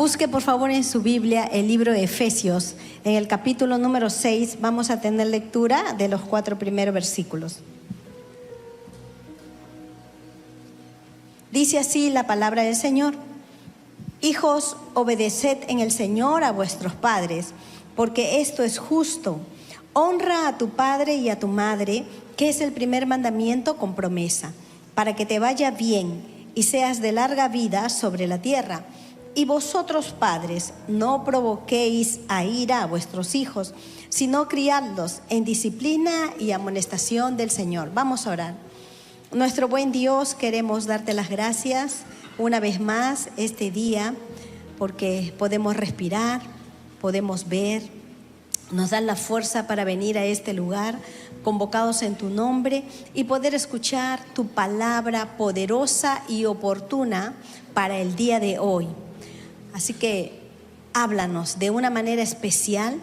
Busque por favor en su Biblia el libro de Efesios. En el capítulo número 6 vamos a tener lectura de los 4 primeros versículos. Dice así la palabra del Señor: Hijos, obedeced en el Señor a vuestros padres, porque esto es justo. Honra a tu padre y a tu madre, que es el primer mandamiento con promesa, para que te vaya bien y seas de larga vida sobre la tierra. Y vosotros, padres, no provoquéis a ira a vuestros hijos, sino criadlos en disciplina y amonestación del Señor. Vamos a orar. Nuestro buen Dios, queremos darte las gracias una vez más este día, porque podemos respirar, podemos ver, nos dan la fuerza para venir a este lugar, convocados en tu nombre, y poder escuchar tu palabra poderosa y oportuna para el día de hoy. Así que háblanos de una manera especial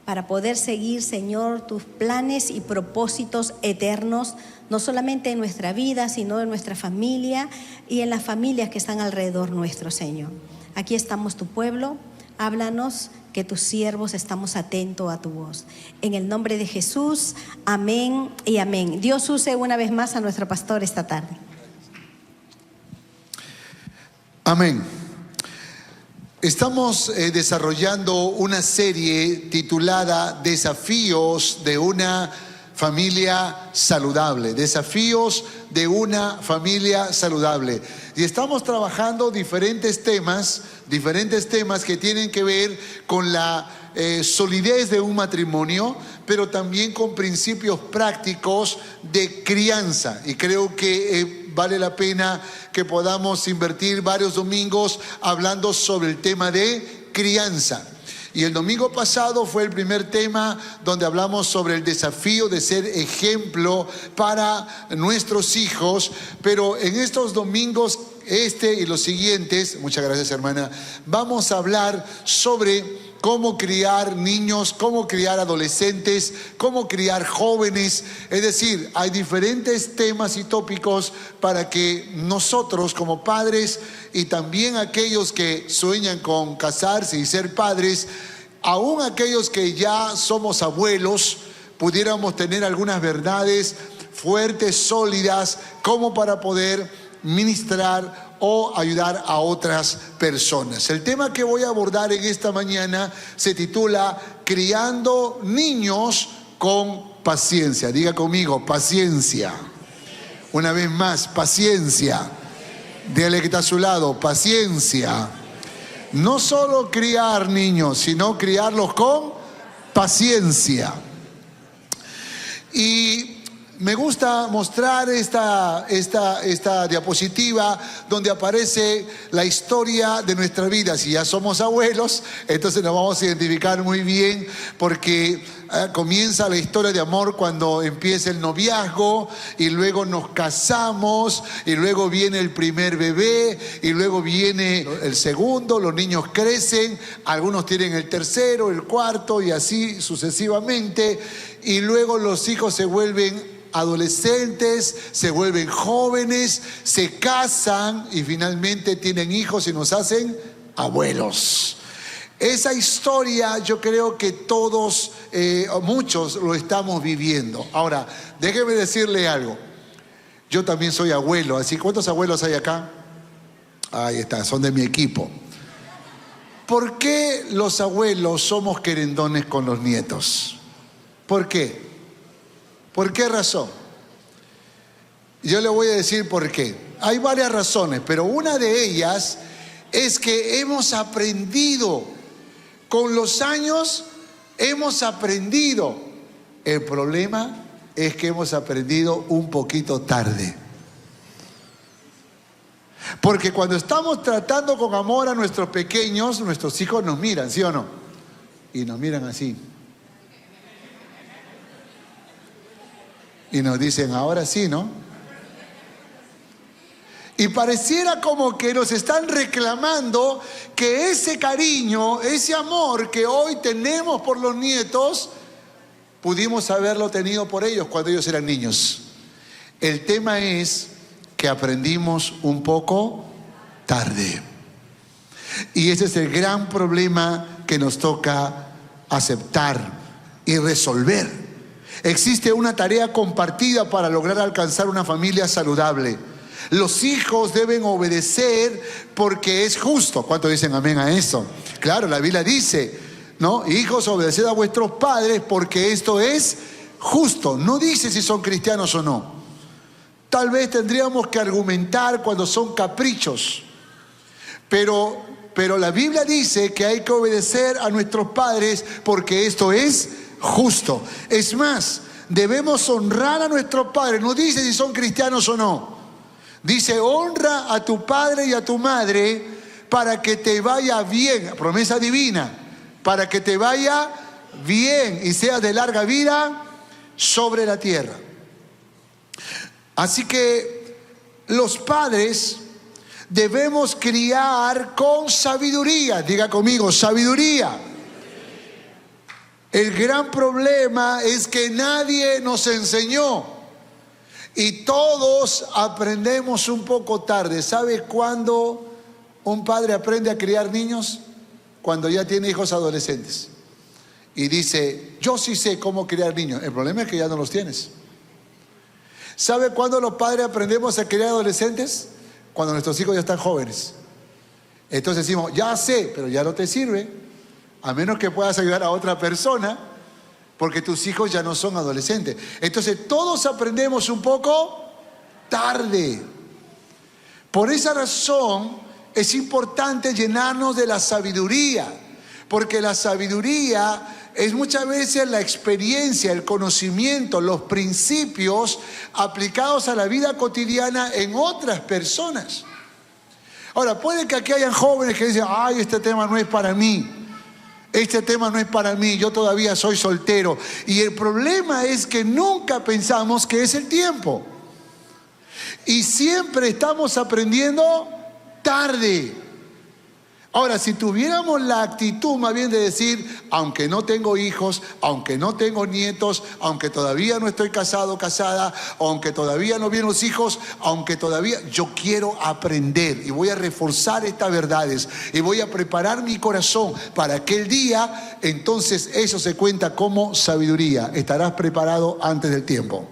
para poder seguir, Señor, tus planes y propósitos eternos, no solamente en nuestra vida, sino en nuestra familia y en las familias que están alrededor nuestro, Señor. Aquí estamos tu pueblo, háblanos, que tus siervos estamos atentos a tu voz. En el nombre de Jesús, amén y amén. Dios use una vez más a nuestro pastor esta tarde. Amén. Estamos desarrollando una serie titulada Desafíos de una familia saludable. Desafíos de una familia saludable. Y estamos trabajando diferentes temas que tienen que ver con la solidez de un matrimonio, pero también con principios prácticos de crianza. Y creo que vale la pena que podamos invertir varios domingos hablando sobre el tema de crianza. Y el domingo pasado fue el primer tema donde hablamos sobre el desafío de ser ejemplo para nuestros hijos. Pero en estos domingos, este y los siguientes, muchas gracias hermana, vamos a hablar sobre cómo criar niños, cómo criar adolescentes, cómo criar jóvenes. Es decir, hay diferentes temas y tópicos para que nosotros como padres y también aquellos que sueñan con casarse y ser padres, aún aquellos que ya somos abuelos, pudiéramos tener algunas verdades fuertes, sólidas, como para poder ministrar o ayudar a otras personas. El tema que voy a abordar en esta mañana se titula Criando niños con paciencia. Diga conmigo, paciencia. Una vez más, paciencia. Dígale que está a su lado, paciencia. No solo criar niños, sino criarlos con paciencia. Y me gusta mostrar esta diapositiva donde aparece la historia de nuestra vida. Si ya somos abuelos, entonces nos vamos a identificar muy bien, porque comienza la historia de amor cuando empieza el noviazgo, y luego nos casamos, y luego viene el primer bebé, y luego viene el segundo, los niños crecen, algunos tienen el tercero, el cuarto, y así sucesivamente, y luego los hijos se vuelven adolescentes, se vuelven jóvenes, se casan y finalmente tienen hijos y nos hacen abuelos. Esa historia yo creo que todos, muchos lo estamos viviendo. Ahora, déjeme decirle algo. Yo también soy abuelo, así, ¿cuántos abuelos hay acá? Ahí está, son de mi equipo. ¿Por qué los abuelos somos querendones con los nietos? ¿Por qué? ¿Por qué razón? Yo le voy a decir por qué. Hay varias razones, pero una de ellas es que hemos aprendido. Con los años hemos aprendido. El problema es que hemos aprendido un poquito tarde. Porque cuando estamos tratando con amor a nuestros pequeños, nuestros hijos nos miran, ¿sí o no? Y nos miran así. Y nos dicen, ahora sí, ¿no? Y pareciera como que nos están reclamando que ese cariño, ese amor que hoy tenemos por los nietos, pudimos haberlo tenido por ellos cuando ellos eran niños. El tema es que aprendimos un poco tarde. Y ese es el gran problema que nos toca aceptar y resolver. Existe una tarea compartida para lograr alcanzar una familia saludable. Los hijos deben obedecer porque es justo. ¿Cuántos dicen amén a eso? Claro, la Biblia dice, ¿no? Hijos, obedeced a vuestros padres porque esto es justo. No dice si son cristianos o no. Tal vez tendríamos que argumentar cuando son caprichos. Pero la Biblia dice que hay que obedecer a nuestros padres porque esto es justo. Es más, debemos honrar a nuestros padres. No dice si son cristianos o no. Dice, honra a tu padre y a tu madre para que te vaya bien. Promesa divina. Para que te vaya bien y seas de larga vida sobre la tierra. Así que los padres debemos criar con sabiduría. Diga conmigo, sabiduría. El gran problema es que nadie nos enseñó y todos aprendemos un poco tarde. ¿Sabe cuándo un padre aprende a criar niños? Cuando ya tiene hijos adolescentes y dice, yo sí sé cómo criar niños. El problema es que ya no los tienes. ¿Sabe cuándo los padres aprendemos a criar adolescentes? Cuando nuestros hijos ya están jóvenes. Entonces decimos, ya sé, pero ya no te sirve, a menos que puedas ayudar a otra persona, porque tus hijos ya no son adolescentes. Entonces todos aprendemos un poco tarde. Por esa razón es importante llenarnos de la sabiduría, porque la sabiduría es muchas veces la experiencia, el conocimiento, los principios aplicados a la vida cotidiana en otras personas. Ahora, puede que aquí hayan jóvenes que dicen, ay, este tema no es para mí. Este tema no es para mí, yo todavía soy soltero. Y el problema es que nunca pensamos que es el tiempo. Y siempre estamos aprendiendo tarde. Ahora, si tuviéramos la actitud más bien de decir, aunque no tengo hijos, aunque no tengo nietos, aunque todavía no estoy casado, casada, aunque todavía no vienen los hijos, aunque todavía yo quiero aprender y voy a reforzar estas verdades y voy a preparar mi corazón para aquel día, entonces eso se cuenta como sabiduría. Estarás preparado antes del tiempo.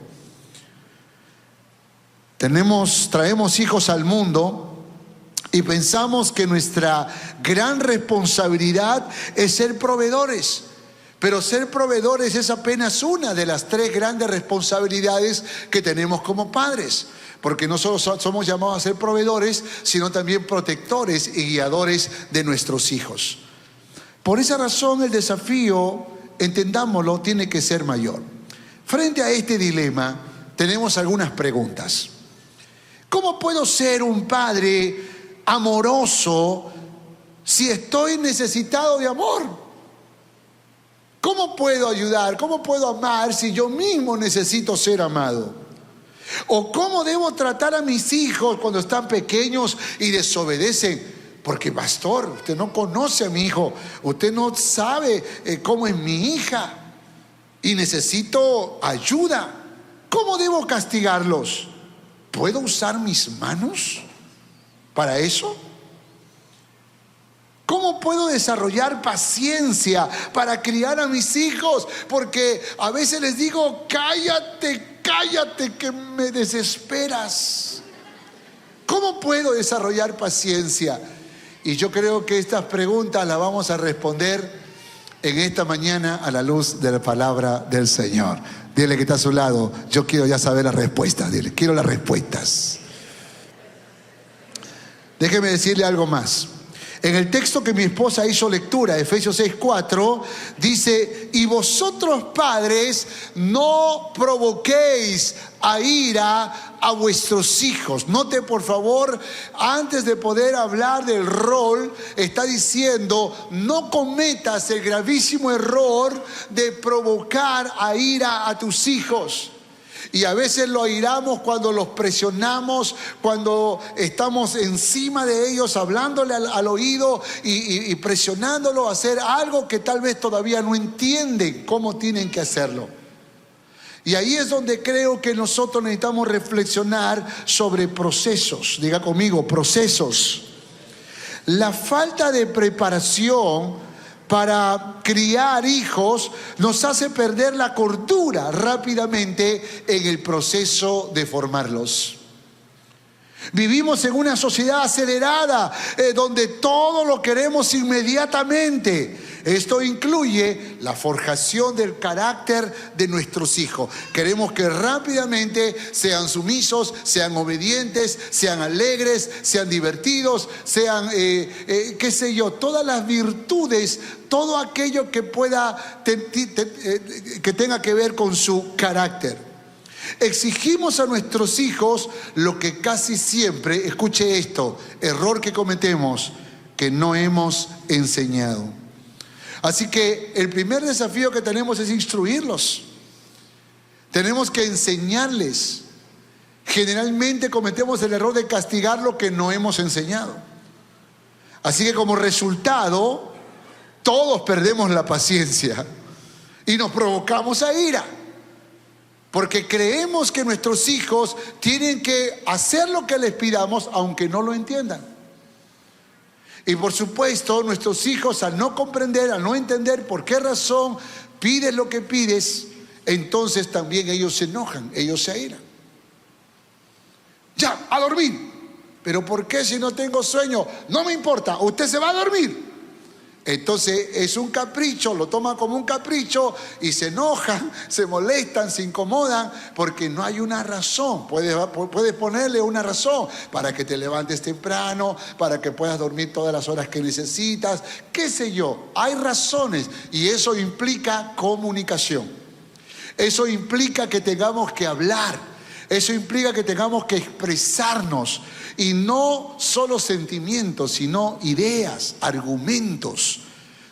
Traemos hijos al mundo y pensamos que nuestra gran responsabilidad es ser proveedores. Pero ser proveedores es apenas una de las 3 grandes responsabilidades que tenemos como padres. Porque no solo somos llamados a ser proveedores, sino también protectores y guiadores de nuestros hijos. Por esa razón el desafío, entendámoslo, tiene que ser mayor. Frente a este dilema, tenemos algunas preguntas. ¿Cómo puedo ser un padre amoroso si estoy necesitado de amor? ¿Cómo puedo ayudar? ¿Cómo puedo amar si yo mismo necesito ser amado? ¿O cómo debo tratar a mis hijos cuando están pequeños y desobedecen? Porque pastor, usted no conoce a mi hijo, usted no sabe cómo es mi hija y necesito ayuda. ¿Cómo debo castigarlos? ¿Puedo usar mis manos para eso? ¿Cómo puedo desarrollar paciencia para criar a mis hijos? Porque a veces les digo, cállate, cállate, que me desesperas. ¿Cómo puedo desarrollar paciencia? Y yo creo que estas preguntas las vamos a responder en esta mañana a la luz de la palabra del Señor. Dile que está a su lado, yo quiero ya saber las respuestas. Dile, quiero las respuestas. Déjeme decirle algo más. En el texto que mi esposa hizo lectura, Efesios 6:4, dice, y vosotros padres no provoquéis a ira a vuestros hijos. Note por favor, antes de poder hablar del rol, está diciendo, no cometas el gravísimo error de provocar a ira a tus hijos. Y a veces lo airamos cuando los presionamos, cuando estamos encima de ellos, hablándole al oído y presionándolo a hacer algo que tal vez todavía no entienden cómo tienen que hacerlo. Y ahí es donde creo que nosotros necesitamos reflexionar sobre procesos. Diga conmigo, procesos. La falta de preparación para criar hijos nos hace perder la cordura rápidamente en el proceso de formarlos. Vivimos en una sociedad acelerada donde todo lo queremos inmediatamente. Esto incluye la forjación del carácter de nuestros hijos. Queremos que rápidamente sean sumisos, sean obedientes, sean alegres, sean divertidos, sean, qué sé yo, todas las virtudes, todo aquello que pueda, que tenga que ver con su carácter. Exigimos a nuestros hijos lo que casi siempre, escuche esto, error que cometemos, que no hemos enseñado. Así que el primer desafío que tenemos es instruirlos. Tenemos que enseñarles. Generalmente cometemos el error de castigar lo que no hemos enseñado. Así que como resultado, todos perdemos la paciencia y nos provocamos a ira. Porque creemos que nuestros hijos tienen que hacer lo que les pidamos aunque no lo entiendan. Y por supuesto, nuestros hijos al no comprender, al no entender por qué razón pides lo que pides, entonces también ellos se enojan, ellos se airan. Ya, a dormir. ¿Pero por qué si no tengo sueño? No me importa, usted se va a dormir. Entonces es un capricho, lo toman como un capricho y se enojan, se molestan, se incomodan porque no hay una razón. Puedes ponerle una razón para que te levantes temprano, para que puedas dormir todas las horas que necesitas, qué sé yo. Hay razones y eso implica comunicación. Eso implica que tengamos que hablar. Eso implica que tengamos que expresarnos. Y no solo sentimientos, sino ideas, argumentos.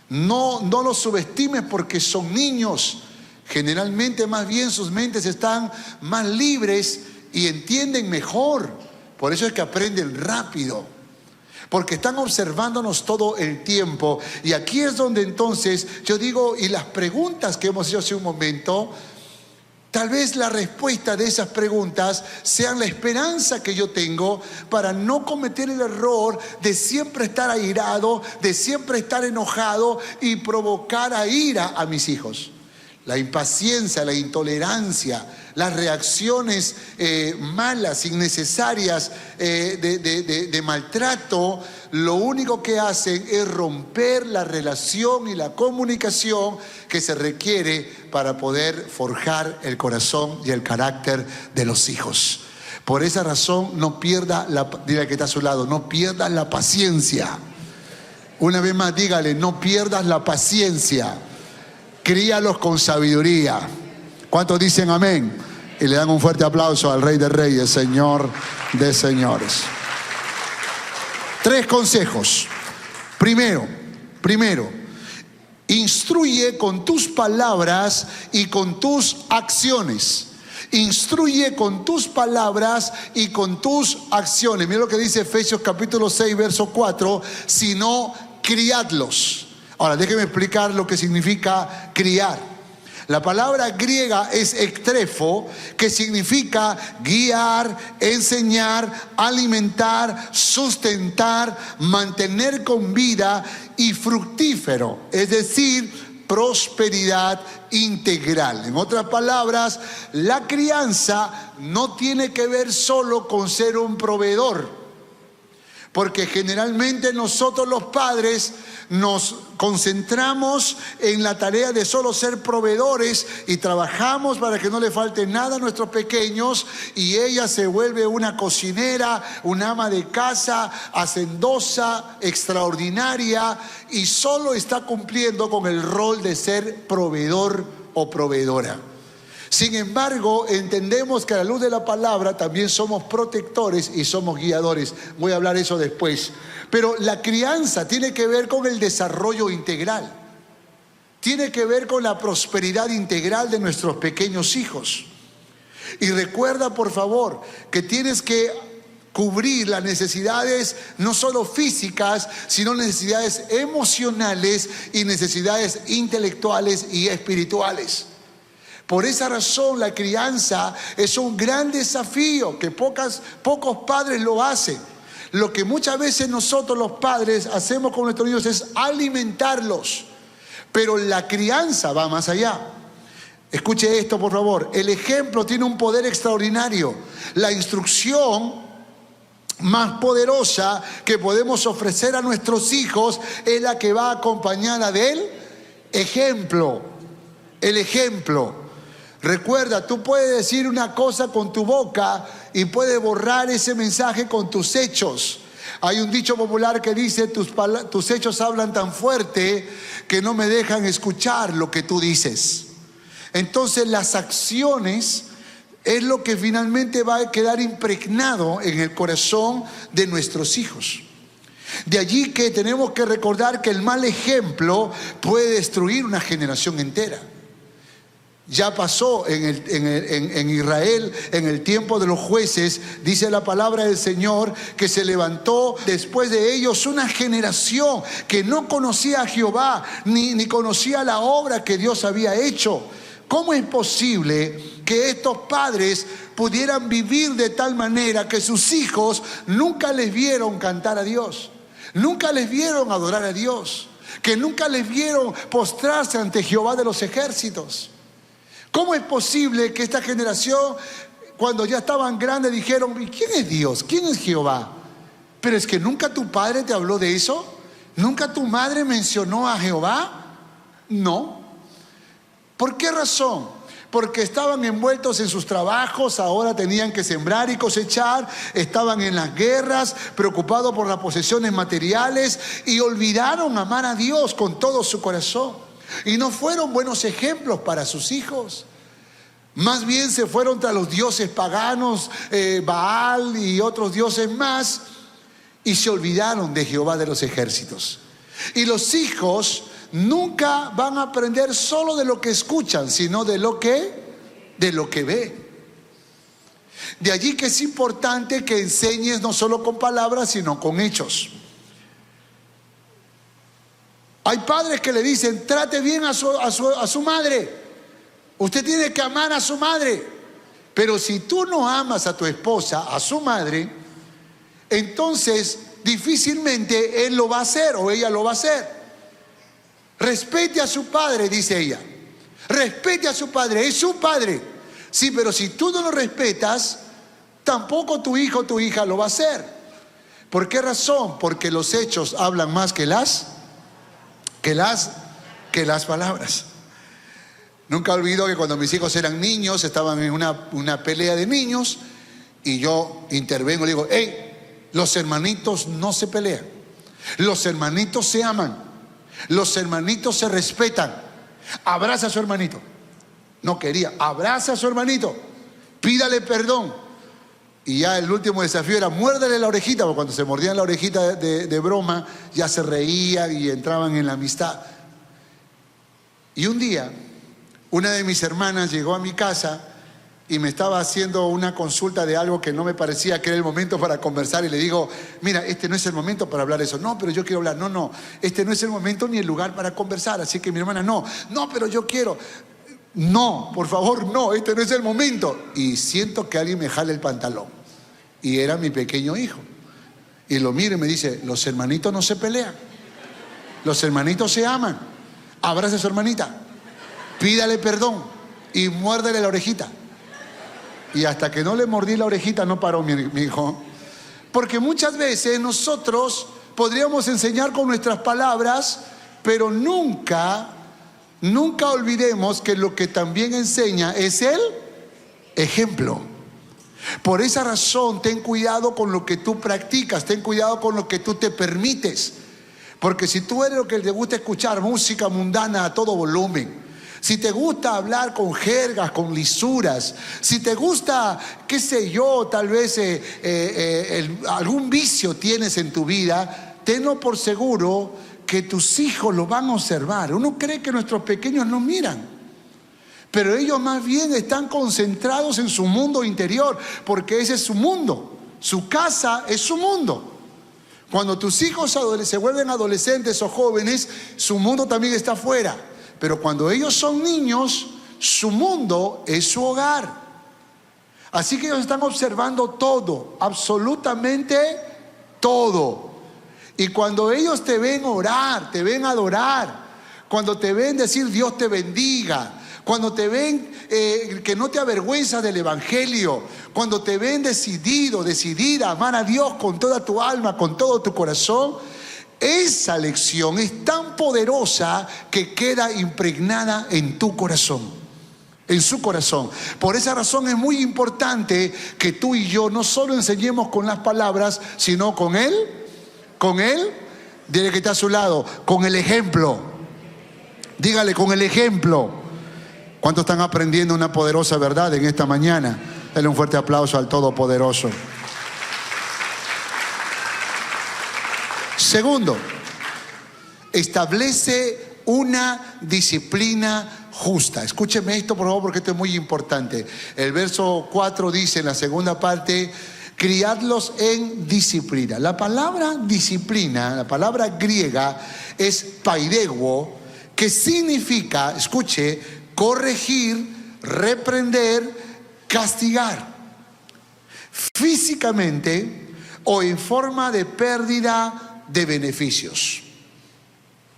No los subestimes porque son niños. Generalmente más bien sus mentes están más libres y entienden mejor. Por eso es que aprenden rápido. Porque están observándonos todo el tiempo. Y aquí es donde entonces yo digo, y las preguntas que hemos hecho hace un momento, tal vez la respuesta de esas preguntas sean la esperanza que yo tengo para no cometer el error de siempre estar airado, de siempre estar enojado y provocar a ira a mis hijos. La impaciencia, la intolerancia, las reacciones malas, innecesarias de maltrato, lo único que hacen es romper la relación y la comunicación que se requiere para poder forjar el corazón y el carácter de los hijos. Por esa razón, no pierda dile que está a su lado, no pierdas la paciencia. Una vez más, dígale, no pierdas la paciencia. Críalos con sabiduría. ¿Cuántos dicen amén? Y le dan un fuerte aplauso al Rey de Reyes, Señor de señores. 3 consejos. Primero, instruye con tus palabras y con tus acciones. Instruye con tus palabras y con tus acciones. Mira lo que dice Efesios capítulo 6, verso 4. Sino criadlos. Ahora, déjeme explicar lo que significa criar. La palabra griega es ektrefo, que significa guiar, enseñar, alimentar, sustentar, mantener con vida y fructífero, es decir, prosperidad integral. En otras palabras, la crianza no tiene que ver solo con ser un proveedor. Porque generalmente nosotros los padres nos concentramos en la tarea de solo ser proveedores y trabajamos para que no le falte nada a nuestros pequeños, y ella se vuelve una cocinera, una ama de casa, hacendosa, extraordinaria, y solo está cumpliendo con el rol de ser proveedor o proveedora. Sin embargo, entendemos que a la luz de la palabra también somos protectores y somos guiadores. Voy a hablar eso después. Pero la crianza tiene que ver con el desarrollo integral. Tiene que ver con la prosperidad integral de nuestros pequeños hijos. Y recuerda, por favor, que tienes que cubrir las necesidades no solo físicas, sino necesidades emocionales y necesidades intelectuales y espirituales. Por esa razón la crianza es un gran desafío que pocos padres lo hacen. Lo que muchas veces nosotros los padres hacemos con nuestros niños es alimentarlos, pero la crianza va más allá. Escuche esto, por favor. El ejemplo tiene un poder extraordinario. La instrucción más poderosa que podemos ofrecer a nuestros hijos es la que va acompañada del ejemplo. El ejemplo. Recuerda, tú puedes decir una cosa con tu boca y puedes borrar ese mensaje con tus hechos. Hay un dicho popular que dice: tus hechos hablan tan fuerte que no me dejan escuchar lo que tú dices. Entonces las acciones es lo que finalmente va a quedar impregnado en el corazón de nuestros hijos. De allí que tenemos que recordar que el mal ejemplo puede destruir una generación entera. Ya pasó en Israel, en el tiempo de los jueces, dice la palabra del Señor, que se levantó después de ellos una generación que no conocía a Jehová, ni conocía la obra que Dios había hecho. ¿Cómo es posible que estos padres pudieran vivir de tal manera que sus hijos nunca les vieron cantar a Dios, nunca les vieron adorar a Dios, que nunca les vieron postrarse ante Jehová de los ejércitos? ¿Cómo es posible que esta generación, cuando ya estaban grandes, dijeron: ¿quién es Dios? ¿Quién es Jehová? Pero es que nunca tu padre te habló de eso. ¿Nunca tu madre mencionó a Jehová? No. ¿Por qué razón? Porque estaban envueltos en sus trabajos, ahora tenían que sembrar y cosechar, estaban en las guerras, preocupados por las posesiones materiales y olvidaron amar a Dios con todo su corazón. Y no fueron buenos ejemplos para sus hijos. Más bien se fueron tras los dioses paganos, Baal y otros dioses más, y se olvidaron de Jehová de los ejércitos. Y los hijos nunca van a aprender solo de lo que escuchan, sino de lo que ve. De allí que es importante que enseñes no solo con palabras, sino con hechos. Hay padres que le dicen: trate bien a su madre. Usted tiene que amar a su madre. Pero si tú no amas a tu esposa, a su madre, entonces difícilmente él lo va a hacer o ella lo va a hacer. Respete a su padre, dice ella. Respete a su padre, es su padre. Sí, pero si tú no lo respetas, tampoco tu hijo o tu hija lo va a hacer. ¿Por qué razón? Porque los hechos hablan más que las palabras. Nunca olvido que cuando mis hijos eran niños, estaban en una pelea de niños, y yo intervengo y digo: hey, los hermanitos no se pelean, los hermanitos se aman, los hermanitos se respetan. Abraza a su hermanito. No quería, abraza a su hermanito, pídale perdón. Y ya el último desafío era: muérdele la orejita, porque cuando se mordían la orejita de broma, ya se reían y entraban en la amistad. Y un día, una de mis hermanas llegó a mi casa y me estaba haciendo una consulta de algo que no me parecía que era el momento para conversar, y le digo: mira, este no es el momento para hablar eso. No, pero yo quiero hablar. No, este no es el momento ni el lugar para conversar. Así que mi hermana: no, pero yo quiero. No, por favor, no, este no es el momento. Y siento que alguien me jala el pantalón. Y era mi pequeño hijo. Y lo miro y me dice: los hermanitos no se pelean, los hermanitos se aman. Abraza a su hermanita, pídale perdón y muérdele la orejita. Y hasta que no le mordí la orejita no paró mi hijo. Porque muchas veces nosotros podríamos enseñar con nuestras palabras, pero nunca olvidemos que lo que también enseña es el ejemplo. Por esa razón, ten cuidado con lo que tú practicas, ten cuidado con lo que tú te permites. Porque si tú eres lo que te gusta escuchar música mundana a todo volumen, si te gusta hablar con jergas, con lisuras, si te gusta, qué sé yo, tal vez algún vicio tienes en tu vida, tenlo por seguro que tus hijos lo van a observar. Uno cree que nuestros pequeños no miran, pero ellos más bien están concentrados en su mundo interior, porque ese es su mundo, su casa es su mundo. Cuando tus hijos se vuelven adolescentes o jóvenes, su mundo también está afuera. Pero cuando ellos son niños, su mundo es su hogar. Así que ellos están observando todo, absolutamente todo. Y cuando ellos te ven orar, te ven adorar, cuando te ven decir Dios te bendiga, cuando te ven que no te avergüenzas del evangelio, cuando te ven decidida a amar a Dios con toda tu alma, con todo tu corazón, esa lección es tan poderosa que queda impregnada en tu corazón, en su corazón. Por esa razón es muy importante que tú y yo no solo enseñemos con las palabras, sino con él, dile que está a su lado, con el ejemplo. Dígale, con el ejemplo. ¿Cuántos están aprendiendo una poderosa verdad en esta mañana? Dale un fuerte aplauso al Todopoderoso. Segundo, establece una disciplina justa. Escúcheme esto, por favor, porque esto es muy importante. El verso 4 dice en la segunda parte: criadlos en disciplina. La palabra disciplina, la palabra griega es paideuo, que significa, escuche, corregir, reprender, castigar, físicamente o en forma de pérdida de beneficios.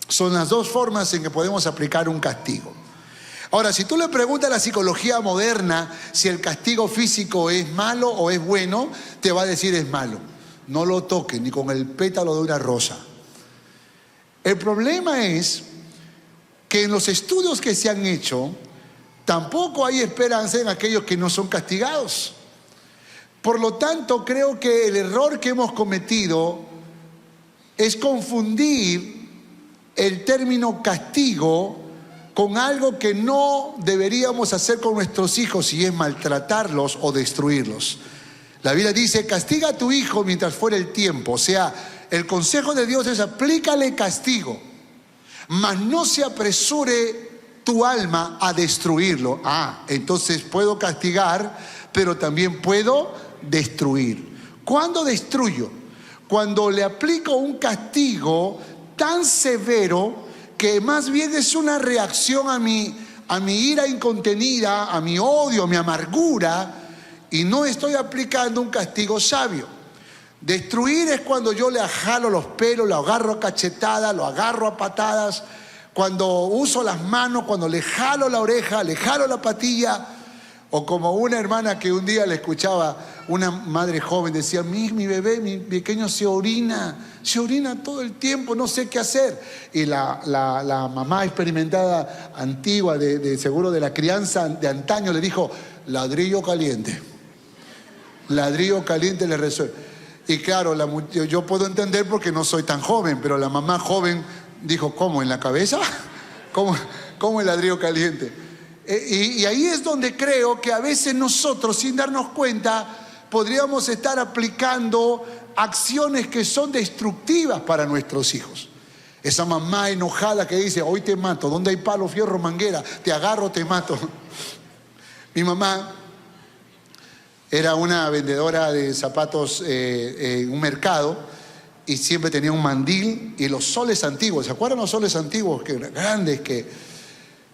Son las dos formas en que podemos aplicar un castigo. Ahora, si tú le preguntas a la psicología moderna si el castigo físico es malo o es bueno, te va a decir es malo. No lo toques ni con el pétalo de una rosa. El problema es que en los estudios que se han hecho, tampoco hay esperanza en aquellos que no son castigados. Por lo tanto, creo que el error que hemos cometido es confundir el término castigo con algo que no deberíamos hacer con nuestros hijos, y es maltratarlos o destruirlos. La Biblia dice: castiga a tu hijo mientras fuera el tiempo. O sea, el consejo de Dios es: aplícale castigo, mas no se apresure tu alma a destruirlo. Entonces puedo castigar, pero también puedo destruir. ¿Cuándo destruyo? Cuando le aplico un castigo tan severo que más bien es una reacción a mi ira incontenida, a mi odio, a mi amargura, y no estoy aplicando un castigo sabio. Destruir es cuando yo le jalo los pelos, lo agarro a cachetadas, lo agarro a patadas, cuando uso las manos, cuando le jalo la oreja, le jalo la patilla. O como una hermana que un día le escuchaba, una madre joven decía: mi bebé, mi pequeño se orina todo el tiempo, no sé qué hacer. Y la mamá experimentada, antigua, de seguro de la crianza de antaño, le dijo: ladrillo caliente le resuelve. Y claro, yo puedo entender porque no soy tan joven, pero la mamá joven dijo: ¿cómo? ¿En la cabeza? ¿Cómo el ladrillo caliente? Y ahí es donde creo que a veces nosotros, sin darnos cuenta, podríamos estar aplicando acciones que son destructivas para nuestros hijos. Esa mamá enojada que dice: hoy te mato, ¿dónde hay palo, fierro, manguera? Te agarro, te mato. Mi mamá era una vendedora de zapatos en un mercado, y siempre tenía un mandil y los soles antiguos. ¿Se acuerdan los soles antiguos? Que eran grandes,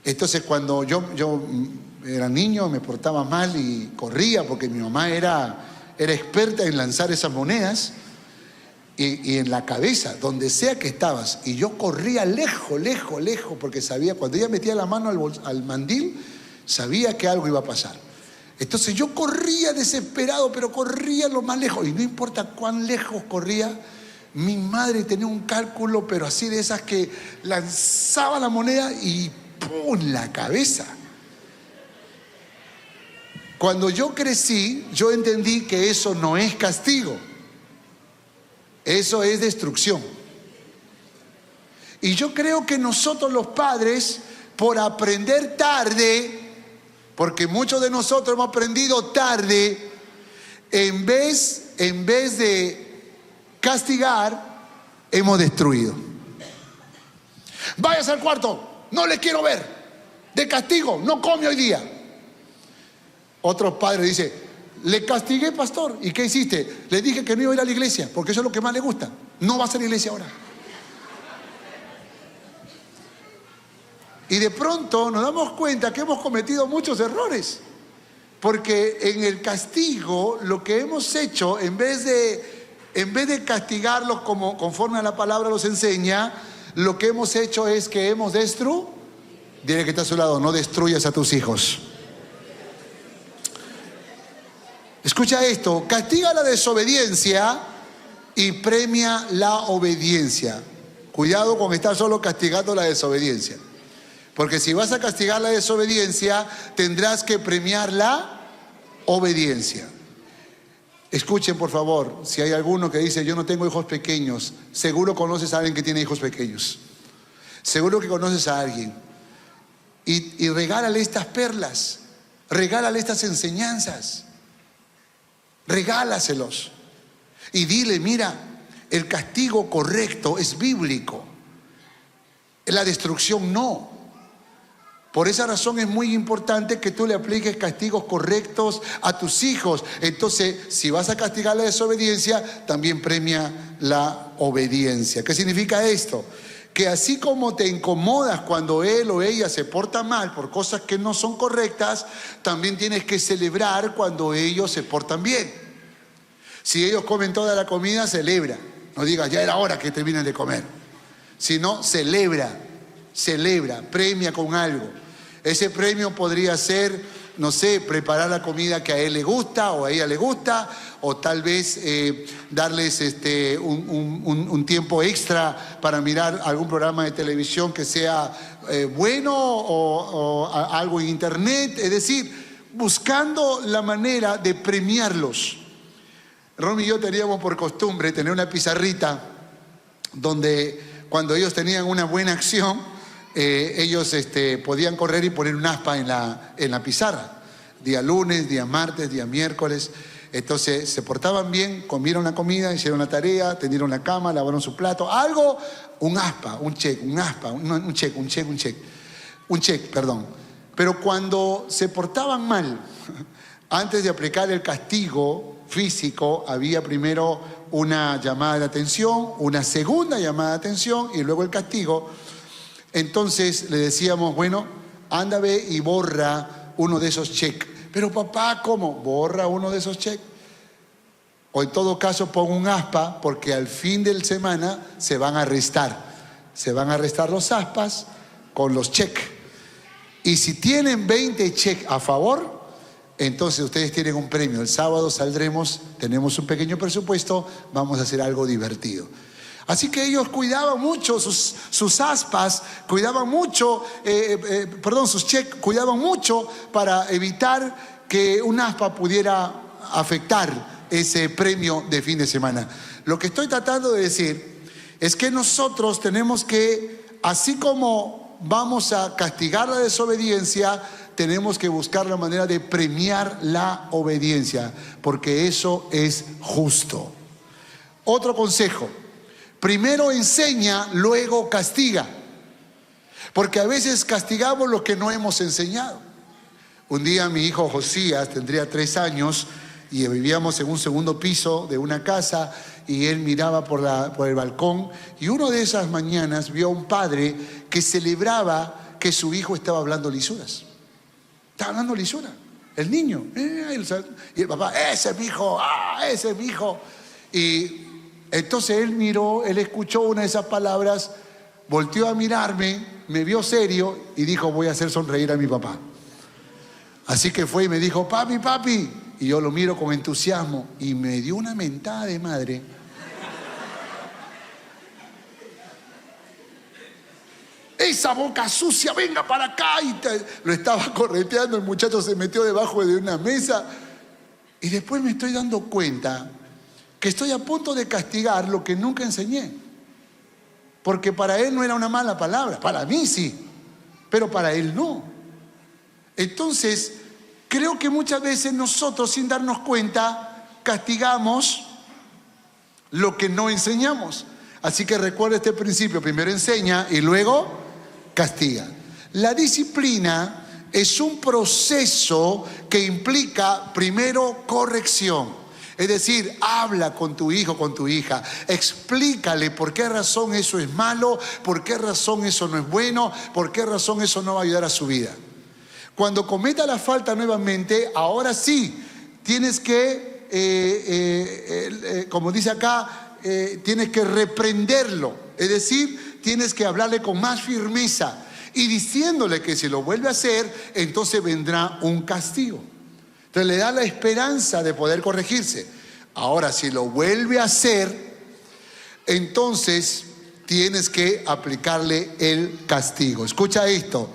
Entonces cuando yo era niño me portaba mal y corría, porque mi mamá era experta en lanzar esas monedas y en la cabeza, donde sea que estabas. Y yo corría lejos, porque sabía, cuando ella metía la mano al mandil, sabía que algo iba a pasar. Entonces yo corría desesperado, pero corría lo más lejos. Y no importa cuán lejos corría, mi madre tenía un cálculo, pero así de esas que lanzaba la moneda y ¡pum!, la cabeza. Cuando yo crecí, yo entendí que eso no es castigo, eso es destrucción. Y yo creo que nosotros los padres, por aprender tarde, porque muchos de nosotros hemos aprendido tarde, en vez de castigar, hemos destruido. Váyase al cuarto, no le quiero ver. De castigo, no come hoy día. Otros padres dicen: le castigué, pastor. ¿Y qué hiciste? Le dije que no iba a ir a la iglesia, porque eso es lo que más le gusta. No va a ser la iglesia ahora. Y de pronto nos damos cuenta que hemos cometido muchos errores, porque en el castigo lo que hemos hecho, en vez de En vez de castigarlos como conforme a la palabra los enseña, lo que hemos hecho es que hemos destruido. Dile que está a su lado, no destruyas a tus hijos. Escucha esto, castiga la desobediencia y premia la obediencia. Cuidado con estar solo castigando la desobediencia. Porque si vas a castigar la desobediencia, tendrás que premiar la obediencia. Escuchen por favor, si hay alguno que dice yo no tengo hijos pequeños, seguro conoces a alguien que tiene hijos pequeños. Seguro que conoces a alguien. Y regálale estas perlas, regálale estas enseñanzas. Regálaselos. Y dile, mira, el castigo correcto es bíblico. La destrucción no. Por esa razón es muy importante que tú le apliques castigos correctos a tus hijos. Entonces, si vas a castigar la desobediencia, también premia la obediencia. ¿Qué significa esto? Que así como te incomodas cuando él o ella se porta mal por cosas que no son correctas, también tienes que celebrar cuando ellos se portan bien. Si ellos comen toda la comida, celebra. No digas, ya era hora que terminen de comer. Sino, celebra, premia con algo. Ese premio podría ser, no sé, preparar la comida que a él le gusta o a ella le gusta, o tal vez darles un tiempo extra para mirar algún programa de televisión que sea bueno o algo en internet. Es decir, buscando la manera de premiarlos. Romy y yo teníamos por costumbre tener una pizarrita donde cuando ellos tenían una buena acción, ellos podían correr y poner un aspa en la pizarra. Día lunes, día martes, día miércoles. Entonces se portaban bien, comieron la comida, hicieron la tarea, tendieron la cama, lavaron su plato. Algo, un aspa, un check, un aspa, un check, perdón. Pero cuando se portaban mal, antes de aplicar el castigo físico, había primero una llamada de atención, una segunda llamada de atención y luego el castigo. Entonces le decíamos, bueno, anda ve y borra uno de esos cheques. Pero papá, ¿cómo? Borra uno de esos cheques. O en todo caso pon un aspa, porque al fin de la semana se van a restar. Se van a restar los aspas con los cheques. Y si tienen 20 cheques a favor, entonces ustedes tienen un premio. El sábado saldremos, tenemos un pequeño presupuesto, vamos a hacer algo divertido. Así que ellos cuidaban mucho sus aspas, cuidaban mucho, sus cheques, cuidaban mucho para evitar que un aspa pudiera afectar ese premio de fin de semana. Lo que estoy tratando de decir es que nosotros tenemos que, así como vamos a castigar la desobediencia, tenemos que buscar la manera de premiar la obediencia, porque eso es justo. Otro consejo: primero enseña, luego castiga. Porque a veces castigamos lo que no hemos enseñado. Un día mi hijo Josías tendría 3 años y vivíamos en un segundo piso de una casa y él miraba por el balcón y una de esas mañanas vio a un padre que celebraba que su hijo estaba hablando lisuras. Estaba hablando lisura, el niño. Y el papá, ese es mi hijo, ese es mi hijo. Y entonces él miró, él escuchó una de esas palabras, volteó a mirarme, me vio serio y dijo, voy a hacer sonreír a mi papá. Así que fue y me dijo, papi. Y yo lo miro con entusiasmo y me dio una mentada de madre. Esa boca sucia, venga para acá. Y lo estaba correteando, el muchacho se metió debajo de una mesa. Y después me estoy dando cuenta que estoy a punto de castigar lo que nunca enseñé. Porque para él no era una mala palabra, para mí sí, pero para él no. Entonces, creo que muchas veces nosotros, sin darnos cuenta, castigamos lo que no enseñamos. Así que recuerda este principio: primero enseña y luego castiga. La disciplina es un proceso que implica primero corrección. Es decir, habla con tu hijo, con tu hija, explícale por qué razón eso es malo, por qué razón eso no es bueno, por qué razón eso no va a ayudar a su vida. Cuando cometa la falta nuevamente, ahora sí, tienes que como dice acá, tienes que reprenderlo. Es decir, tienes que hablarle con más firmeza y diciéndole que si lo vuelve a hacer, entonces vendrá un castigo. Entonces le da la esperanza de poder corregirse. Ahora, si lo vuelve a hacer, entonces tienes que aplicarle el castigo. Escucha esto: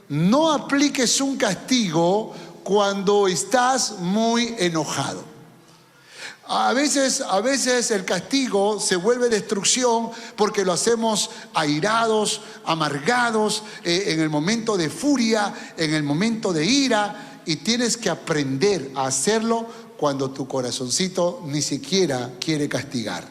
no apliques un castigo cuando estás muy enojado. A veces el castigo se vuelve destrucción porque lo hacemos airados, amargados, en el momento de furia, en el momento de ira, y tienes que aprender a hacerlo cuando tu corazoncito ni siquiera quiere castigar.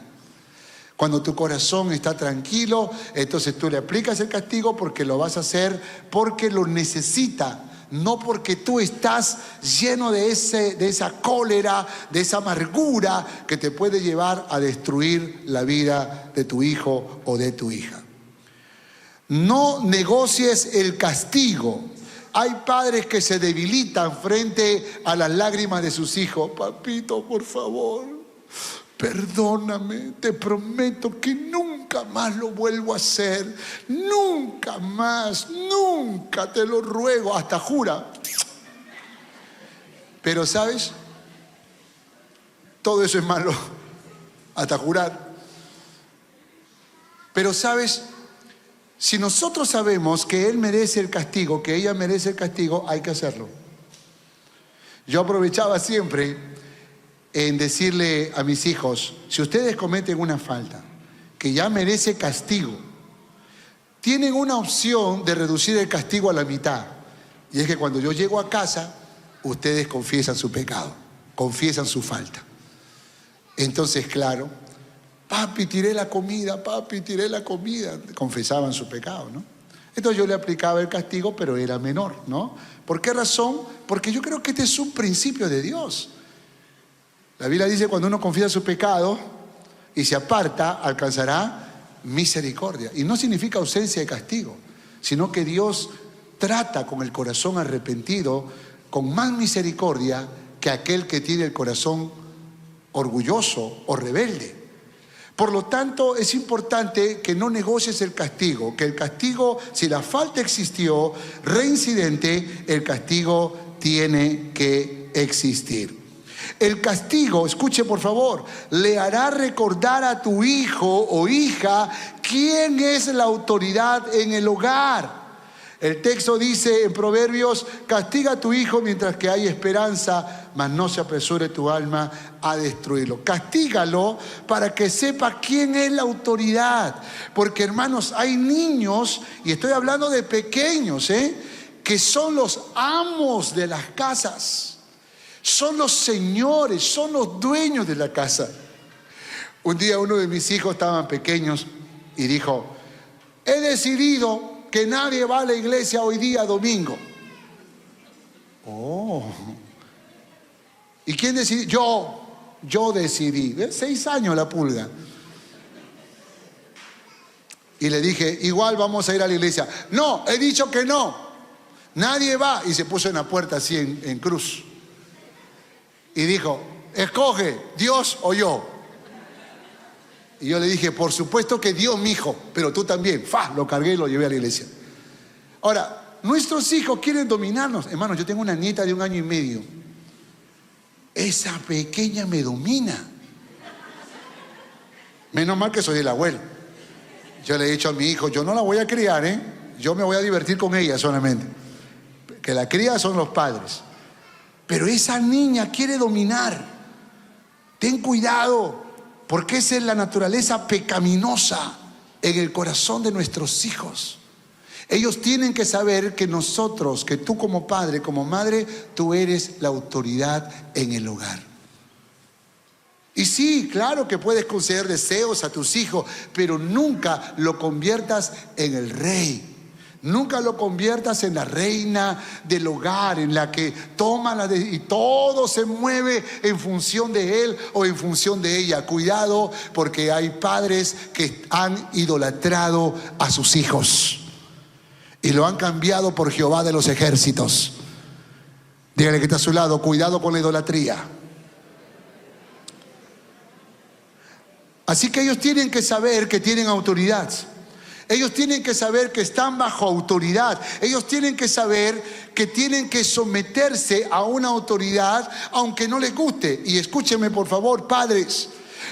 Cuando tu corazón está tranquilo, entonces tú le aplicas el castigo porque lo vas a hacer porque lo necesita. No porque tú estás lleno de esa cólera, de esa amargura que te puede llevar a destruir la vida de tu hijo o de tu hija. No negocies el castigo. Hay padres que se debilitan frente a las lágrimas de sus hijos. Papito, por favor, perdóname, te prometo que nunca más lo vuelvo a hacer. Nunca más, nunca, te lo ruego, hasta jura. Pero ¿sabes? Todo eso es malo, hasta jurar. Pero ¿sabes? Si nosotros sabemos que él merece el castigo, que ella merece el castigo, hay que hacerlo. Yo aprovechaba siempre en decirle a mis hijos: si ustedes cometen una falta que ya merece castigo, tienen una opción de reducir el castigo a la mitad. Y es que cuando yo llego a casa, ustedes confiesan su pecado, confiesan su falta. Entonces, claro, papi, tiré la comida, confesaban su pecado, ¿no? Entonces yo le aplicaba el castigo, pero era menor, ¿no? ¿Por qué razón? Porque yo creo que este es un principio de Dios. La Biblia dice: cuando uno confiesa su pecado y se aparta, alcanzará misericordia. Y no significa ausencia de castigo, sino que Dios trata con el corazón arrepentido con más misericordia que aquel que tiene el corazón orgulloso o rebelde. Por lo tanto, es importante que no negocies el castigo, que el castigo, si la falta existió, reincidente, el castigo tiene que existir. El castigo, escuche por favor, le hará recordar a tu hijo o hija quién es la autoridad en el hogar. El texto dice en Proverbios: castiga a tu hijo mientras que hay esperanza, mas no se apresure tu alma a destruirlo. Castígalo para que sepa quién es la autoridad. Porque, hermanos, hay niños, y estoy hablando de pequeños, que son los amos de las casas. Son los señores, son los dueños de la casa. Un día uno de mis hijos, estaban pequeños, y dijo: he decidido que nadie va a la iglesia hoy día domingo. Oh. ¿Y quién decidió? Yo decidí. 6 años la pulga. Y le dije: igual vamos a ir a la iglesia. No, he dicho que no. Nadie va. Y se puso en la puerta así en cruz. Y dijo: escoge, Dios o yo. Y yo le dije: por supuesto que Dios, mijo, pero tú también. Lo cargué y lo llevé a la iglesia. Ahora, nuestros hijos quieren dominarnos. Hermano, yo tengo una nieta de 1 año y medio. Esa pequeña me domina. Menos mal que soy el abuelo. Yo le he dicho a mi hijo: yo no la voy a criar, yo me voy a divertir con ella solamente. Que la cría son los padres. Pero esa niña quiere dominar. Ten cuidado, porque esa es la naturaleza pecaminosa en el corazón de nuestros hijos. Ellos tienen que saber que nosotros, que tú como padre, como madre, tú eres la autoridad en el hogar. Y sí, claro que puedes conceder deseos a tus hijos, pero nunca lo conviertas en el rey. Nunca lo conviertas en la reina del hogar, en la que toma y todo se mueve en función de él o en función de ella. Cuidado, porque hay padres que han idolatrado a sus hijos y lo han cambiado por Jehová de los ejércitos. Dígale que está a su lado: cuidado con la idolatría. Así que ellos tienen que saber que tienen autoridad. Ellos tienen que saber que están bajo autoridad. Ellos tienen que saber que tienen que someterse a una autoridad aunque no les guste. Y escúchenme por favor, padres,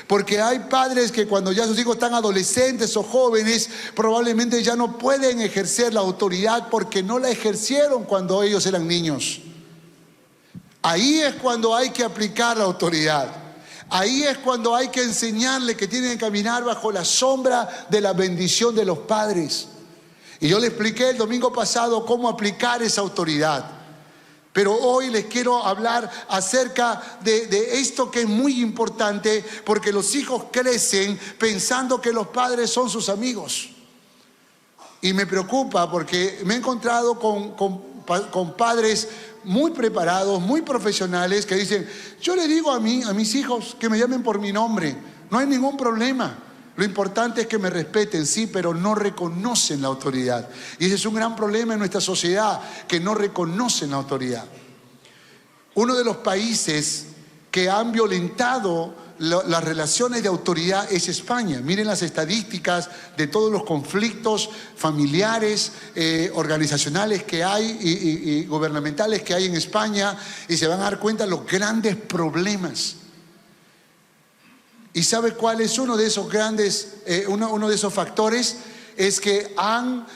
porque hay padres que cuando ya sus hijos están adolescentes o jóvenes, probablemente ya no pueden ejercer la autoridad porque no la ejercieron cuando ellos eran niños. Ahí es cuando hay que aplicar la autoridad. Ahí es cuando hay que enseñarle que tienen que caminar bajo la sombra de la bendición de los padres. Y yo le expliqué el domingo pasado cómo aplicar esa autoridad. Pero hoy les quiero hablar acerca de esto que es muy importante, porque los hijos crecen pensando que los padres son sus amigos. Y me preocupa porque me he encontrado con padres muy preparados, muy profesionales, que dicen: yo le digo a mis hijos que me llamen por mi nombre, no hay ningún problema. Lo importante es que me respeten, sí, pero no reconocen la autoridad. Y ese es un gran problema en nuestra sociedad, que no reconocen la autoridad. Uno de los países que han violentado las relaciones de autoridad es España. Miren las estadísticas de todos los conflictos familiares, organizacionales que hay y gubernamentales que hay en España, y se van a dar cuenta de los grandes problemas. ¿Y sabe cuál es uno de esos grandes, uno de esos factores? Es que han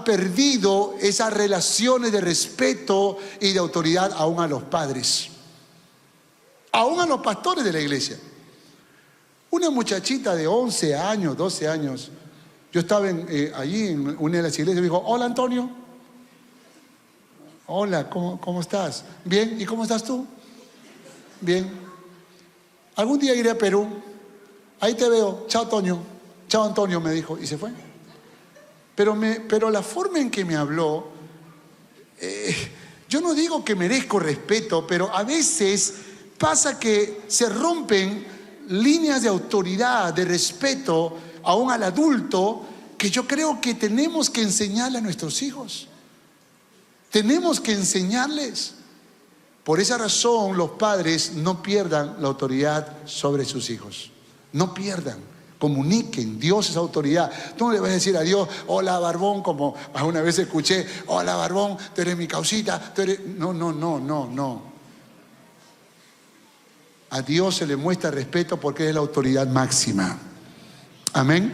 perdido esas relaciones de respeto y de autoridad aún a los padres, aún a los pastores de la iglesia. Una muchachita de 11 años, 12 años, yo estaba allí en una de las iglesias, me dijo: hola Antonio. Hola, ¿cómo estás? Bien, ¿y cómo estás tú? Bien. Algún día iré a Perú, ahí te veo, chao Toño, chao Antonio, me dijo, y se fue. Pero la forma en que me habló, yo no digo que merezco respeto, pero a veces pasa que se rompen líneas de autoridad, de respeto, aún al adulto, que yo creo que tenemos que enseñarle a nuestros hijos. Tenemos que enseñarles. Por esa razón, los padres no pierdan la autoridad sobre sus hijos. No pierdan, comuniquen. Dios es autoridad. Tú no le vas a decir a Dios: hola barbón, como alguna vez escuché: hola barbón, tú eres mi causita, tú eres... No. A Dios se le muestra respeto porque es la autoridad máxima. Amén.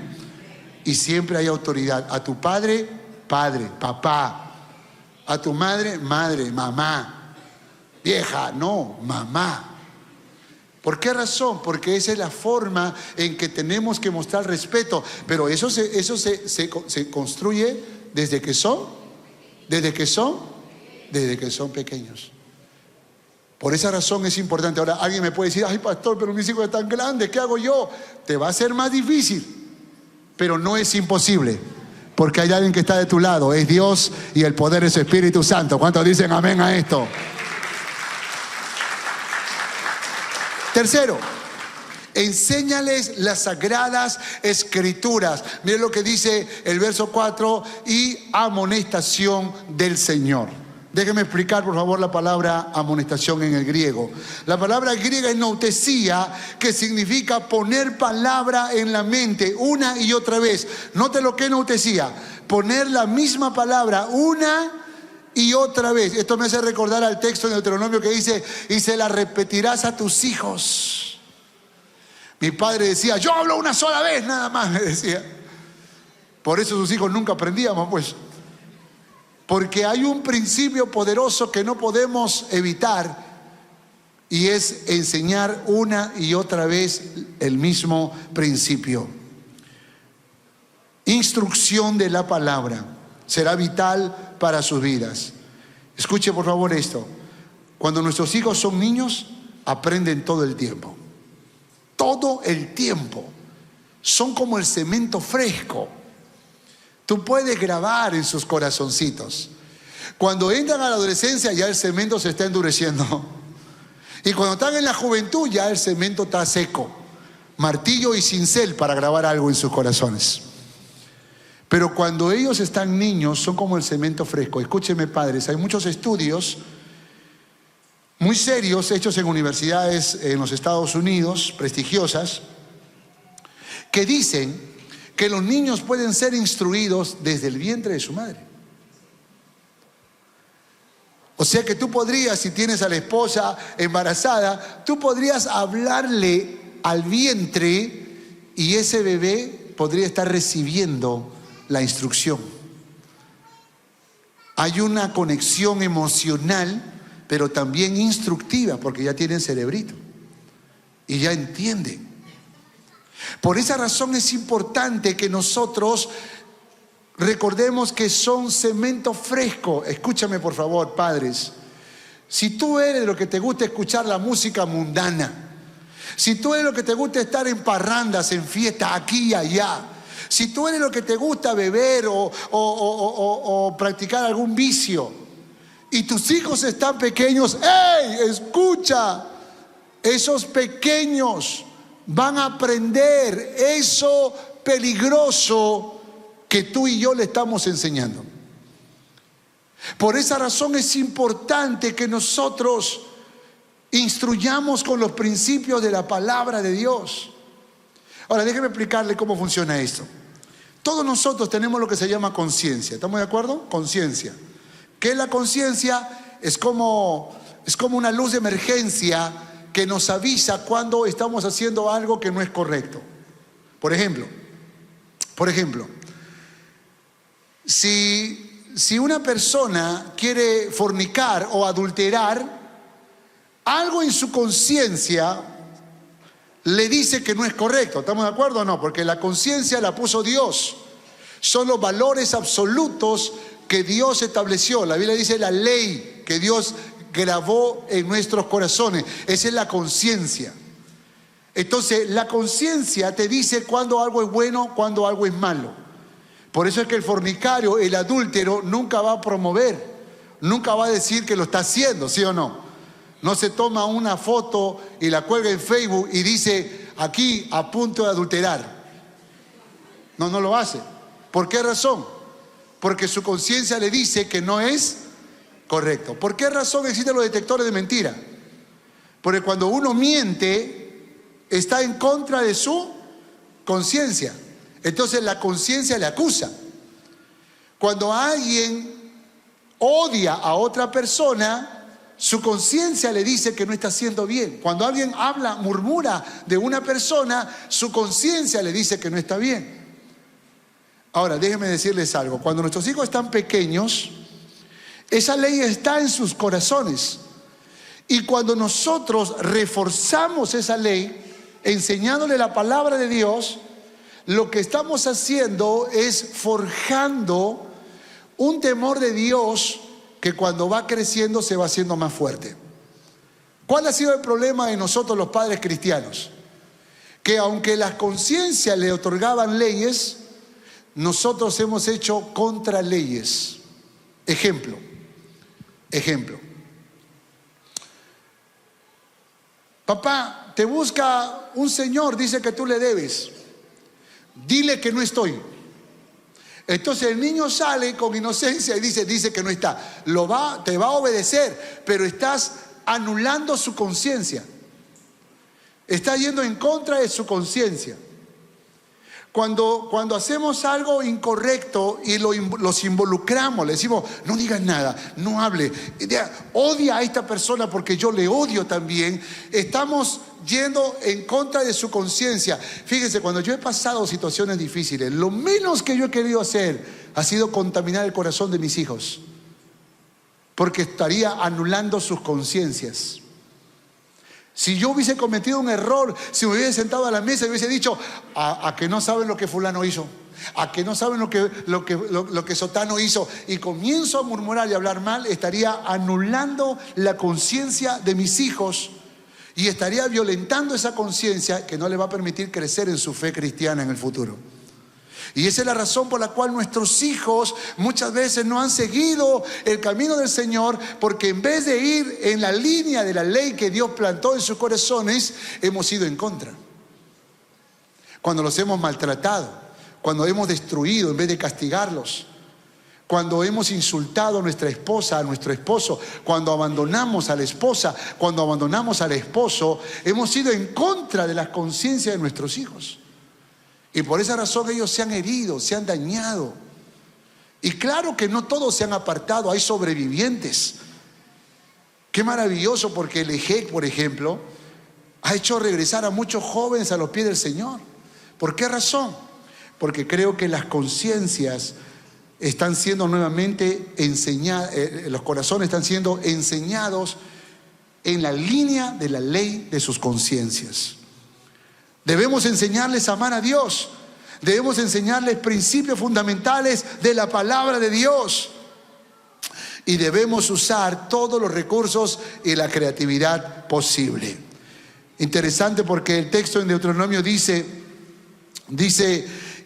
Y siempre hay autoridad. A tu padre, padre, papá. A tu madre, madre, mamá. Vieja, no, mamá. ¿Por qué razón? Porque esa es la forma en que tenemos que mostrar respeto. Pero eso se construye desde que son pequeños. Por esa razón es importante. Ahora alguien me puede decir: ay pastor, pero mis hijos están grandes, ¿qué hago yo? Te va a ser más difícil, pero no es imposible, porque hay alguien que está de tu lado, es Dios, y el poder es su Espíritu Santo. ¿Cuántos dicen amén a esto? Tercero, enséñales las sagradas escrituras. Miren lo que dice el verso 4: y amonestación del Señor. Déjenme explicar por favor la palabra amonestación en el griego. La palabra griega es noutesía, que significa poner palabra en la mente una y otra vez. Note lo que es noutesía: poner la misma palabra una y otra vez. Esto me hace recordar al texto de Deuteronomio que dice: y se la repetirás a tus hijos. Mi padre decía: yo hablo una sola vez nada más, me decía. Por eso sus hijos nunca aprendíamos, pues. Porque hay un principio poderoso que no podemos evitar, y es enseñar una y otra vez el mismo principio. Instrucción de la palabra será vital para sus vidas. Escuche por favor esto: cuando nuestros hijos son niños, aprenden todo el tiempo. Todo el tiempo. Son como el cemento fresco. Tú puedes grabar en sus corazoncitos. Cuando entran a la adolescencia, ya el cemento se está endureciendo. Y cuando están en la juventud, ya el cemento está seco. Martillo y cincel para grabar algo en sus corazones. Pero cuando ellos están niños, son como el cemento fresco. Escúchenme, padres, hay muchos estudios muy serios hechos en universidades en los Estados Unidos, prestigiosas, que dicen que los niños pueden ser instruidos desde el vientre de su madre. O sea que tú podrías, si tienes a la esposa embarazada, tú podrías hablarle al vientre y ese bebé podría estar recibiendo la instrucción. Hay una conexión emocional, pero también instructiva, porque ya tienen cerebrito y ya entienden. Por esa razón es importante que nosotros recordemos que son cemento fresco. Escúchame por favor, padres. Si tú eres de lo que te gusta escuchar la música mundana, si tú eres lo que te gusta estar en parrandas, en fiestas, aquí y allá, si tú eres lo que te gusta beber o practicar algún vicio, y tus hijos están pequeños, ¡hey! Escucha, esos pequeños van a aprender eso peligroso que tú y yo le estamos enseñando. Por esa razón es importante que nosotros instruyamos con los principios de la palabra de Dios. Ahora, déjeme explicarle cómo funciona esto. Todos nosotros tenemos lo que se llama conciencia. ¿Estamos de acuerdo? Conciencia. ¿Qué es la conciencia? Es como una luz de emergencia que nos avisa cuando estamos haciendo algo que no es correcto. Por ejemplo, si una persona quiere fornicar o adulterar, algo en su conciencia le dice que no es correcto. ¿Estamos de acuerdo o no? Porque la conciencia la puso Dios. Son los valores absolutos que Dios estableció. La Biblia dice la ley que Dios grabó en nuestros corazones. Esa es la conciencia. Entonces, la conciencia te dice cuando algo es bueno, cuando algo es malo. Por eso es que el fornicario, el adúltero, nunca va a promover, nunca va a decir que lo está haciendo, ¿sí o no? No se toma una foto y la cuelga en Facebook y dice, aquí a punto de adulterar. No lo hace. ¿Por qué razón? Porque su conciencia le dice que no es correcto. ¿Por qué razón existen los detectores de mentira? Porque cuando uno miente, está en contra de su conciencia. Entonces la conciencia le acusa. Cuando alguien odia a otra persona, su conciencia le dice que no está haciendo bien. Cuando alguien habla, murmura de una persona, su conciencia le dice que no está bien. Ahora, déjenme decirles algo. Cuando nuestros hijos están pequeños, esa ley está en sus corazones. Y cuando nosotros reforzamos esa ley, enseñándole la palabra de Dios, lo que estamos haciendo es forjando un temor de Dios que cuando va creciendo se va haciendo más fuerte. ¿Cuál ha sido el problema de nosotros los padres cristianos? Que aunque las conciencias le otorgaban leyes, nosotros hemos hecho contraleyes. Ejemplo. Papá, te busca un señor, dice que tú le debes. Dile que no estoy. Entonces el niño sale con inocencia y dice que no está. Te va a obedecer, pero estás anulando su conciencia. Está yendo en contra de su conciencia. Cuando hacemos algo incorrecto y los involucramos, le decimos, no digas nada, no hable, odia a esta persona porque yo le odio también, estamos yendo en contra de su conciencia. Fíjense, cuando yo he pasado situaciones difíciles, lo menos que yo he querido hacer ha sido contaminar el corazón de mis hijos, porque estaría anulando sus conciencias. Si yo hubiese cometido un error, si me hubiese sentado a la mesa y hubiese dicho, a que no saben lo que fulano hizo, a que no saben lo que sotano hizo, y comienzo a murmurar y a hablar mal, estaría anulando la conciencia de mis hijos y estaría violentando esa conciencia que no le va a permitir crecer en su fe cristiana en el futuro. Y esa es la razón por la cual nuestros hijos muchas veces no han seguido el camino del Señor, porque en vez de ir en la línea de la ley que Dios plantó en sus corazones, hemos ido en contra. Cuando los hemos maltratado, cuando hemos destruido en vez de castigarlos, cuando hemos insultado a nuestra esposa, a nuestro esposo, cuando abandonamos a la esposa, cuando abandonamos al esposo, hemos ido en contra de las conciencias de nuestros hijos. Y por esa razón ellos se han herido, se han dañado. Y claro que no todos se han apartado, hay sobrevivientes. Qué maravilloso, porque el EJEC, por ejemplo, ha hecho regresar a muchos jóvenes a los pies del Señor. ¿Por qué razón? Porque creo que las conciencias están siendo nuevamente enseñadas, los corazones están siendo enseñados en la línea de la ley de sus conciencias. Debemos enseñarles a amar a Dios. Debemos enseñarles principios fundamentales de la palabra de Dios. Y debemos usar todos los recursos y la creatividad posible. Interesante, porque el texto en Deuteronomio dice,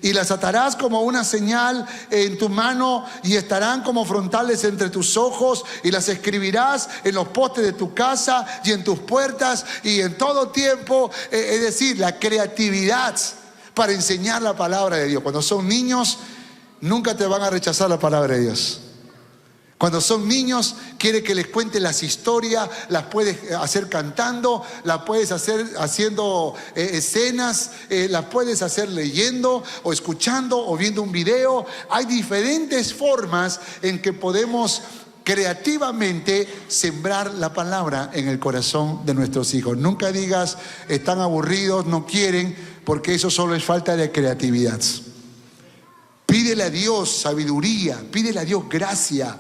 y las atarás como una señal en tu mano y estarán como frontales entre tus ojos, y las escribirás en los postes de tu casa y en tus puertas y en todo tiempo. Es decir, la creatividad para enseñar la palabra de Dios. Cuando son niños, nunca te van a rechazar la palabra de Dios. Cuando son niños, quiere que les cuentes las historias, las puedes hacer cantando, las puedes hacer haciendo escenas, las puedes hacer leyendo o escuchando o viendo un video. Hay diferentes formas en que podemos creativamente sembrar la palabra en el corazón de nuestros hijos. Nunca digas, están aburridos, no quieren, porque eso solo es falta de creatividad. Pídele a Dios sabiduría, pídele a Dios gracia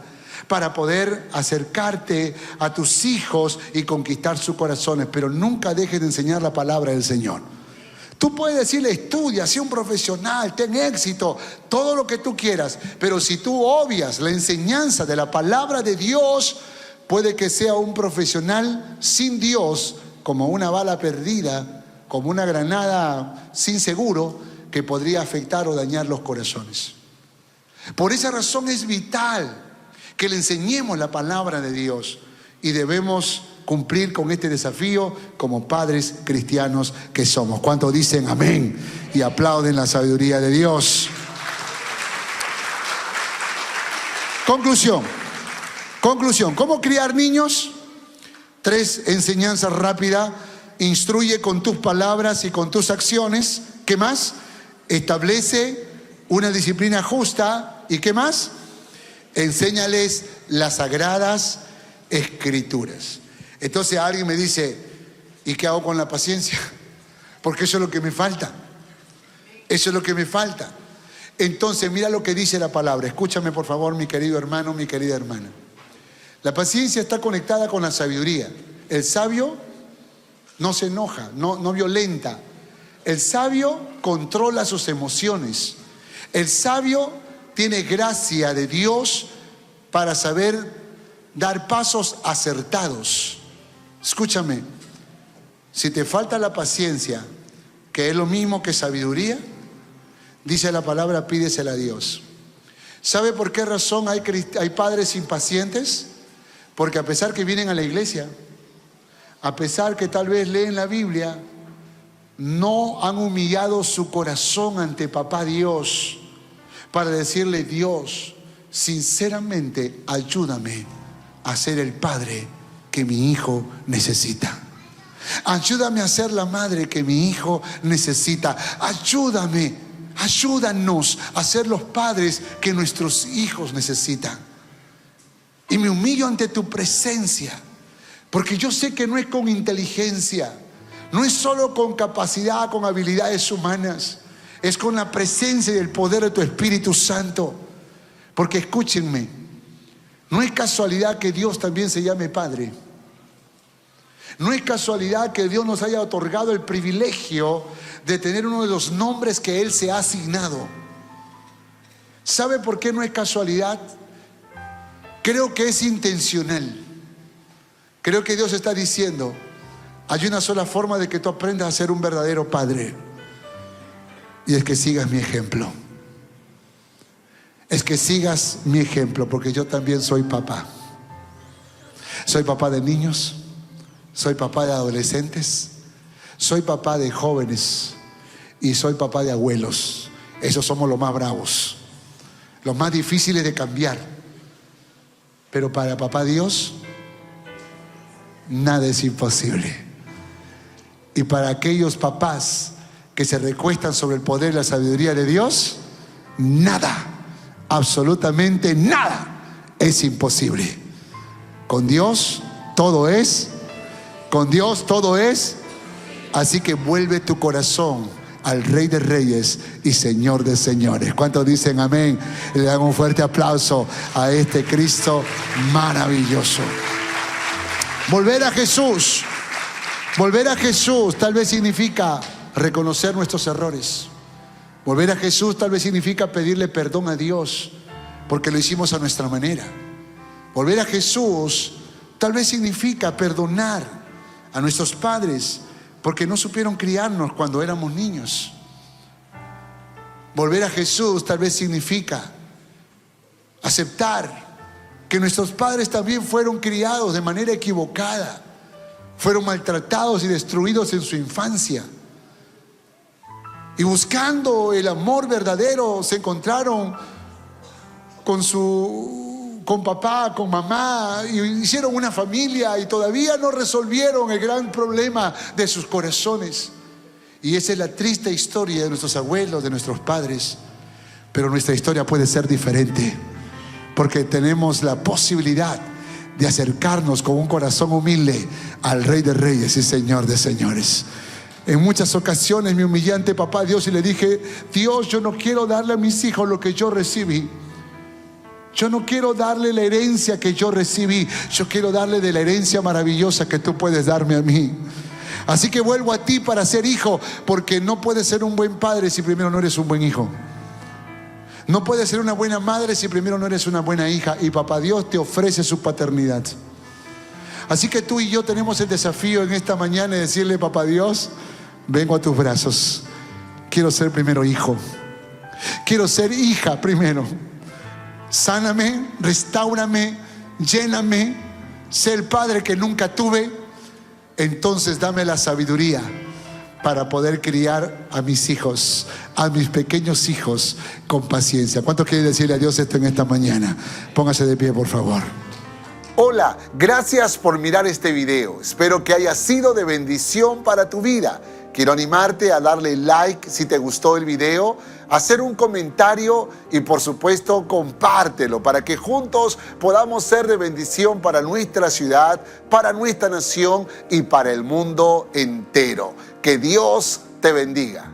para poder acercarte a tus hijos y conquistar sus corazones, pero nunca dejes de enseñar la palabra del Señor. Tú puedes decirle, estudia, sé un profesional, ten éxito, todo lo que tú quieras, pero si tú obvias la enseñanza de la palabra de Dios, puede que sea un profesional sin Dios, como una bala perdida, como una granada sin seguro, que podría afectar o dañar los corazones. Por esa razón es vital que le enseñemos la palabra de Dios, y debemos cumplir con este desafío como padres cristianos que somos. ¿Cuántos dicen amén y aplauden la sabiduría de Dios? Conclusión. ¿Cómo criar niños? 3 enseñanzas rápidas. Instruye con tus palabras y con tus acciones. ¿Qué más? Establece una disciplina justa. ¿Y qué más? Enséñales las sagradas escrituras. Entonces alguien me dice, ¿y qué hago con la paciencia? Porque eso es lo que me falta. Eso es lo que me falta. Entonces mira lo que dice la palabra. Escúchame por favor, mi querido hermano, mi querida hermana. La paciencia está conectada con la sabiduría. El sabio no se enoja, no violenta. El sabio controla sus emociones. El sabio tiene gracia de Dios para saber dar pasos acertados. Escúchame, si te falta la paciencia, que es lo mismo que sabiduría, dice la palabra, pídesela a Dios. ¿Sabe por qué razón hay padres impacientes? Porque a pesar que vienen a la iglesia, a pesar que tal vez leen la Biblia, no han humillado su corazón ante papá Dios para decirle, Dios, sinceramente ayúdame a ser el padre que mi hijo necesita. Ayúdame a ser la madre que mi hijo necesita. Ayúdanos a ser los padres que nuestros hijos necesitan. Y me humillo ante tu presencia, porque yo sé que no es con inteligencia, no es solo con capacidad, con habilidades humanas, es con la presencia y el poder de tu Espíritu Santo. Porque escúchenme, no es casualidad que Dios también se llame Padre. No es casualidad que Dios nos haya otorgado el privilegio de tener uno de los nombres que Él se ha asignado. ¿Sabe por qué no es casualidad? Creo que es intencional. Creo que Dios está diciendo, hay una sola forma de que tú aprendas a ser un verdadero padre, y es que sigas mi ejemplo. Es que sigas mi ejemplo, porque yo también soy papá. Soy papá de niños, soy papá de adolescentes, soy papá de jóvenes y soy papá de abuelos. Esos somos los más bravos, los más difíciles de cambiar. Pero para papá Dios, nada es imposible. Y para aquellos papás que se recuestan sobre el poder y la sabiduría de Dios, nada, absolutamente nada es imposible. Con Dios todo es, con Dios todo es. Así que vuelve tu corazón al Rey de Reyes y Señor de Señores. ¿Cuántos dicen amén? Le dan un fuerte aplauso a este Cristo maravilloso. Volver a Jesús. Volver a Jesús tal vez significa reconocer nuestros errores. Volver a Jesús tal vez significa pedirle perdón a Dios porque lo hicimos a nuestra manera. Volver a Jesús tal vez significa perdonar a nuestros padres porque no supieron criarnos cuando éramos niños. Volver a Jesús tal vez significa aceptar que nuestros padres también fueron criados de manera equivocada, fueron maltratados y destruidos en su infancia. Y buscando el amor verdadero se encontraron con papá, con mamá, y hicieron una familia y todavía no resolvieron el gran problema de sus corazones. Y esa es la triste historia de nuestros abuelos, de nuestros padres. Pero nuestra historia puede ser diferente, porque tenemos la posibilidad de acercarnos con un corazón humilde al Rey de Reyes y Señor de Señores. En muchas ocasiones me humillé ante papá Dios y le dije: Dios, yo no quiero darle a mis hijos lo que yo recibí. Yo no quiero darle la herencia que yo recibí. Yo quiero darle de la herencia maravillosa que tú puedes darme a mí. Así que vuelvo a ti para ser hijo, porque no puedes ser un buen padre si primero no eres un buen hijo. No puedes ser una buena madre si primero no eres una buena hija. Y papá Dios te ofrece su paternidad. Así que tú y yo tenemos el desafío en esta mañana de decirle: papá Dios, vengo a tus brazos. Quiero ser primero hijo. Quiero ser hija primero. Sáname, restáurame, lléname. Sé el padre que nunca tuve. Entonces dame la sabiduría para poder criar a mis hijos, a mis pequeños hijos, con paciencia. ¿Cuántos quieren decirle a Dios esto en esta mañana? Póngase de pie, por favor. Hola, gracias por mirar este video. Espero que haya sido de bendición para tu vida. Quiero animarte a darle like si te gustó el video, hacer un comentario y por supuesto compártelo para que juntos podamos ser de bendición para nuestra ciudad, para nuestra nación y para el mundo entero. Que Dios te bendiga.